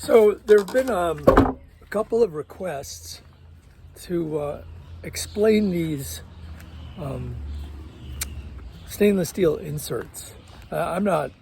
So there have been a couple of requests to explain these stainless steel inserts. I'm not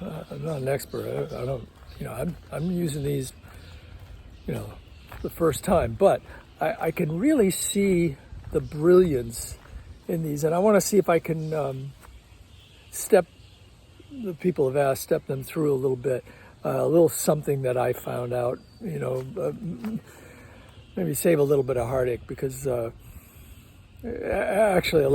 an expert. I don't, I'm using these, the first time, but I can really see the brilliance in these, and I want to see if I can step them through a little bit. A little something that I found out, maybe save a little bit of heartache because actually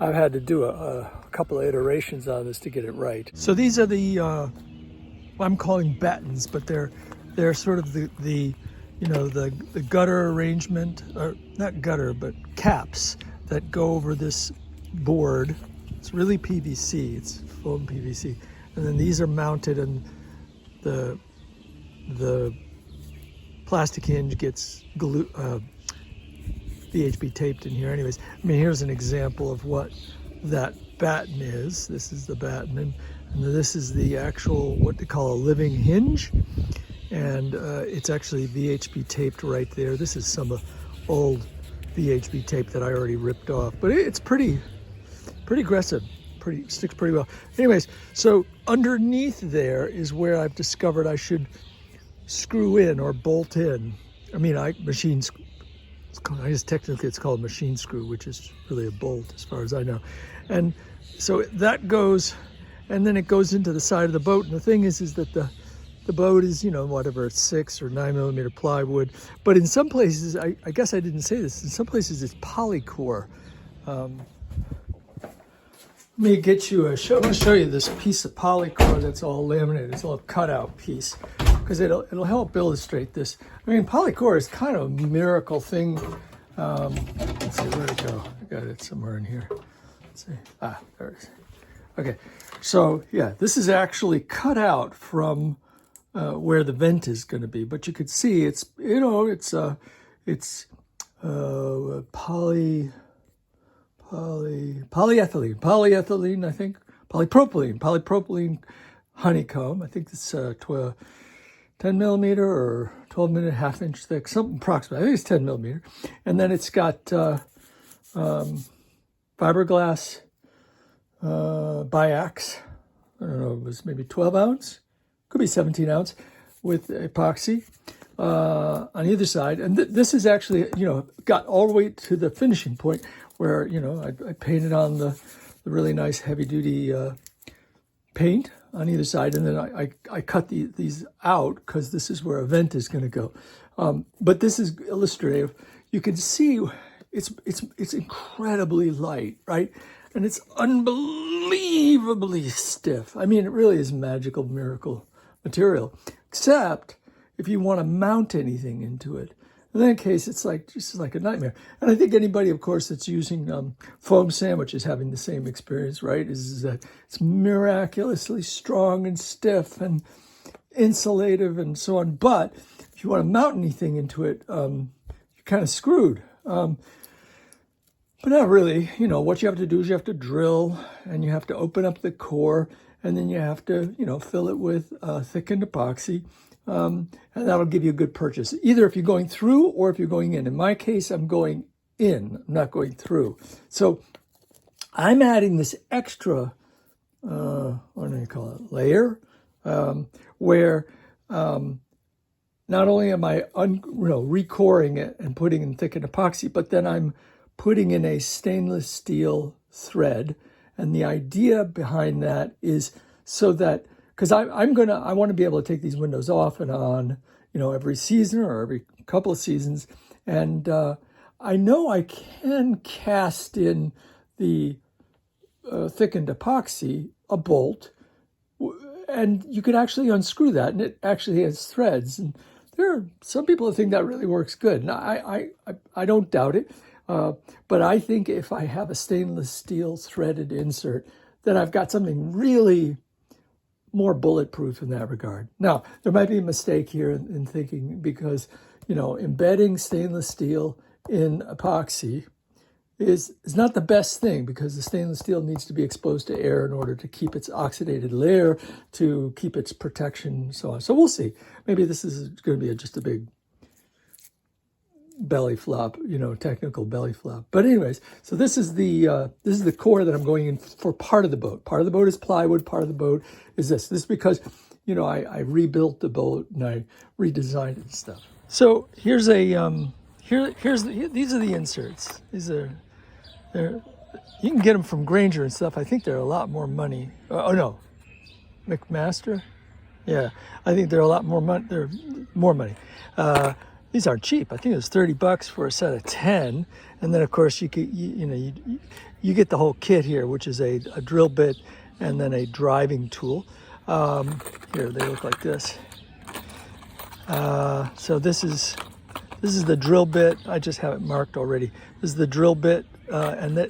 I've had to do a couple of iterations on this to get it right. So these are the, I'm calling battens, but they're sort of the gutter arrangement, or not gutter, but caps that go over this board. It's really PVC, it's foam PVC. And then these are mounted and the plastic hinge gets VHB taped in here. Anyways, I mean, here's an example of what that batten is. This is the batten, and this is the actual, what they call a living hinge. And it's actually VHB taped right there. This is some old VHB tape that I already ripped off, but it's pretty aggressive. Sticks pretty well. Anyways, so underneath there is where I've discovered I should screw in or bolt in. I mean, I guess technically it's called a machine screw, which is really a bolt as far as I know. And so that goes, and then it goes into the side of the boat. And the thing is that the boat is, whatever, it's 6 or 9 millimeter plywood. But in some places, I guess I didn't say this, in some places it's polycore. Let me get you I want to show you this piece of polycore that's all laminated. It's a little cutout piece because it'll help illustrate this. I mean, polycore is kind of a miracle thing. Let's see, where'd it go? I got it somewhere in here. Let's see. There it is. Okay, so yeah, this is actually cut out from where the vent is going to be, but you could see it's polyethylene, I think, polypropylene honeycomb. I think it's 10 millimeter or 12 millimeter, half inch thick, something approximate. I think it's 10 millimeter. And then it's got fiberglass biax. I don't know, it was maybe 12 ounce, could be 17 ounce with epoxy on either side. And this is actually, got all the way to the finishing point where, I painted on the really nice heavy-duty paint on either side, and then I cut these out because this is where a vent is going to go. But this is illustrative. You can see it's incredibly light, right? And it's unbelievably stiff. I mean, it really is magical, miracle material, except if you want to mount anything into it. In that case, it's just like a nightmare. And I think anybody, of course, that's using foam sandwich is having the same experience, right? Is that it's miraculously strong and stiff and insulative and so on. But if you want to mount anything into it, you're kind of screwed. But not really. What you have to do is you have to drill and you have to open up the core, and then you have to, fill it with thickened epoxy. And that'll give you a good purchase, either if you're going through or if you're going in. In my case, I'm going in, I'm not going through. So I'm adding this extra, what do you call it, layer, where not only am I recoring it and putting in thickened epoxy, but then I'm putting in a stainless steel thread. And the idea behind that is so that, because I want to be able to take these windows off and on, every season or every couple of seasons. And I know I can cast in the thickened epoxy, a bolt, and you can actually unscrew that, and it actually has threads. And there are some people who think that really works good. And I don't doubt it, but I think if I have a stainless steel threaded insert, then I've got something really more bulletproof in that regard. Now, there might be a mistake here in thinking, because, embedding stainless steel in epoxy is not the best thing, because the stainless steel needs to be exposed to air in order to keep its oxidated layer, to keep its protection, and so on. So we'll see. Maybe this is going to be just a big belly flop, technical belly flop. But anyways, so this is the core that I'm going in for part of the boat. Part of the boat is plywood. Part of the boat is this. This is because, I rebuilt the boat and I redesigned it and stuff. So here's a these are the inserts. You can get them from Grainger and stuff. I think they're a lot more money. Oh no, McMaster. Yeah, I think they're a lot more money. They're more money. These aren't cheap. I think it was $30 for a set of 10, and then of course you get the whole kit here, which is a drill bit and then a driving tool. Here they look like this. So this is the drill bit. I just have it marked already. This is the drill bit, and then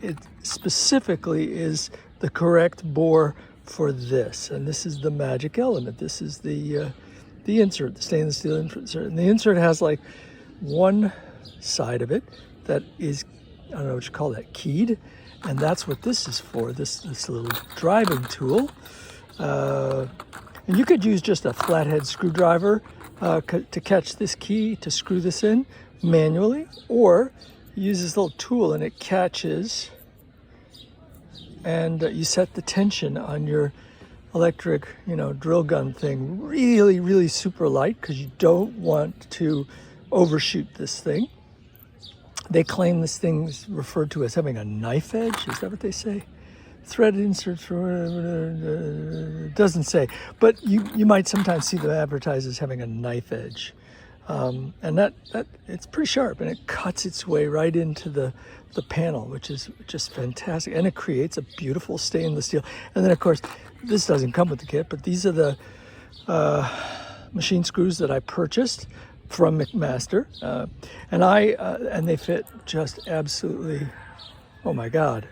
it specifically is the correct bore for this, and this is the magic element. This is the insert, the stainless steel insert, and the insert has like one side of it that is, I don't know what you call that, keyed, and that's what this is for. This little driving tool, and you could use just a flathead screwdriver to catch this key, to screw this in manually, or use this little tool and it catches, and you set the tension on your electric, drill gun thing really, really super light, because you don't want to overshoot this thing. They claim this thing is referred to as having a knife edge. Is that what they say? Threaded inserts, doesn't say, but you might sometimes see them advertised as having a knife edge, and that it's pretty sharp, and it cuts its way right into the panel, which is just fantastic, and it creates a beautiful stainless steel. And then of course, this doesn't come with the kit, but these are the machine screws that I purchased from McMaster, and they fit just absolutely. Oh my God.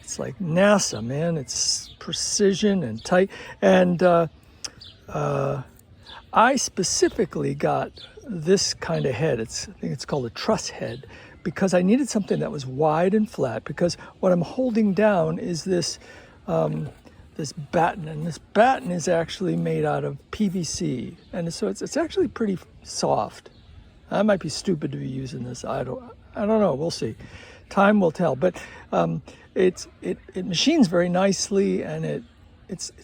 It's like NASA, man. It's precision and tight. And I specifically got this kind of head. I think it's called a truss head, because I needed something that was wide and flat, because what I'm holding down is this batten, and this batten is actually made out of PVC, and so it's actually pretty soft. I might be stupid to be using this. I don't know. We'll see. Time will tell. But it machines very nicely, and it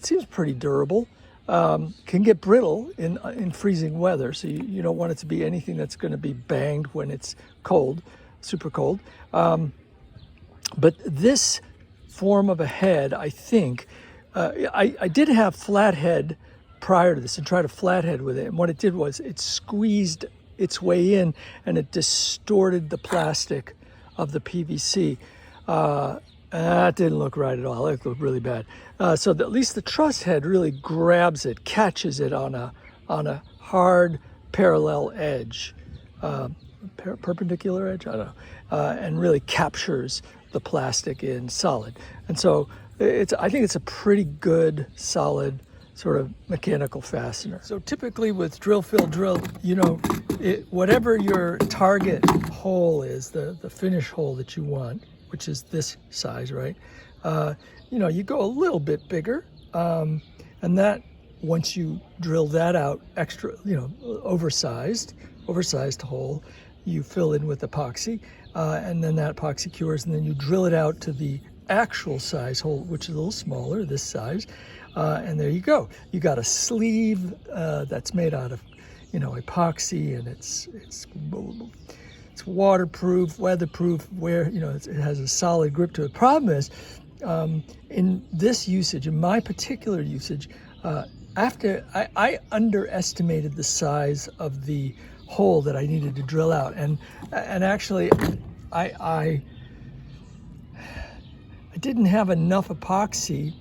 seems pretty durable. Can get brittle in freezing weather, so you don't want it to be anything that's going to be banged when it's cold, super cold. But this form of a head, I think, I did have flathead prior to this and tried a flathead with it, and what it did was it squeezed its way in and it distorted the plastic of the PVC. That didn't look right at all. It looked really bad. So at least the truss head really grabs it, catches it on a hard parallel edge, perpendicular edge, I don't know, and really captures the plastic in solid. And so I think it's a pretty good, solid sort of mechanical fastener. So typically with drill, fill, drill, whatever your target hole is, the finish hole that you want, which is this size, right? You go a little bit bigger, and that, once you drill that out extra, oversized hole, you fill in with epoxy, and then that epoxy cures, and then you drill it out to the actual size hole, which is a little smaller, this size, and there you go. You got a sleeve that's made out of, epoxy, and it's waterproof, weatherproof, where it has a solid grip to it. Problem is, in this usage, in my particular usage, I underestimated the size of the hole that I needed to drill out, and actually, I didn't have enough epoxy.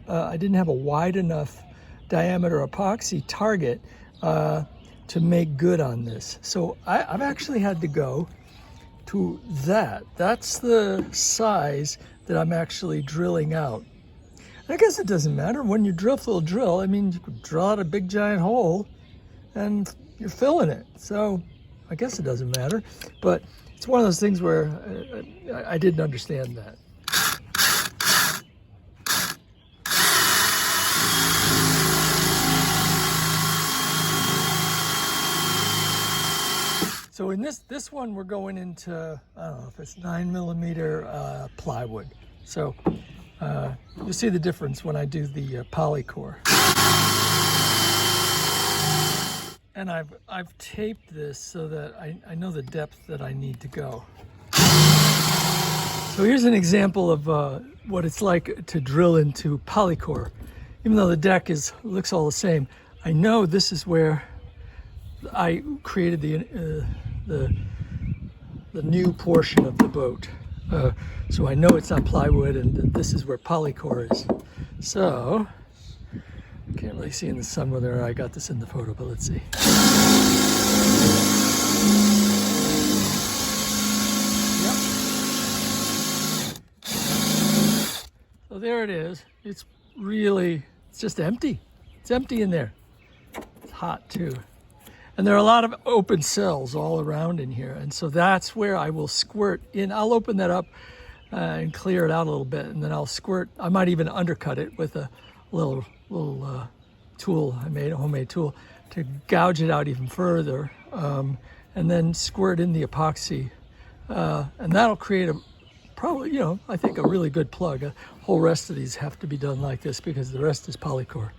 I didn't have a wide enough diameter epoxy target to make good on this. So I've actually had to go to that. That's the size that I'm actually drilling out. And I guess it doesn't matter. When you drill, fill, drill, you can drill out a big giant hole and you're filling it. So I guess it doesn't matter, but it's one of those things where I didn't understand that. So in this one, we're going into, I don't know if it's 9mm plywood. So you'll see the difference when I do the polycore. And I've taped this so that I know the depth that I need to go. So here's an example of what it's like to drill into polycore. Even though the deck looks all the same, I know this is where I created the new portion of the boat. So I know it's not plywood, and this is where polycore is. So, can't really see in the sun whether I got this in the photo, but let's see. Yep. So there it is. It's just empty. It's empty in there. It's hot too. And there are a lot of open cells all around in here. And so that's where I will squirt in. I'll open that up and clear it out a little bit. And then I'll squirt. I might even undercut it with a little tool I made, a homemade tool, to gouge it out even further. And then squirt in the epoxy. And that'll create probably, I think a really good plug. The whole rest of these have to be done like this because the rest is polycore.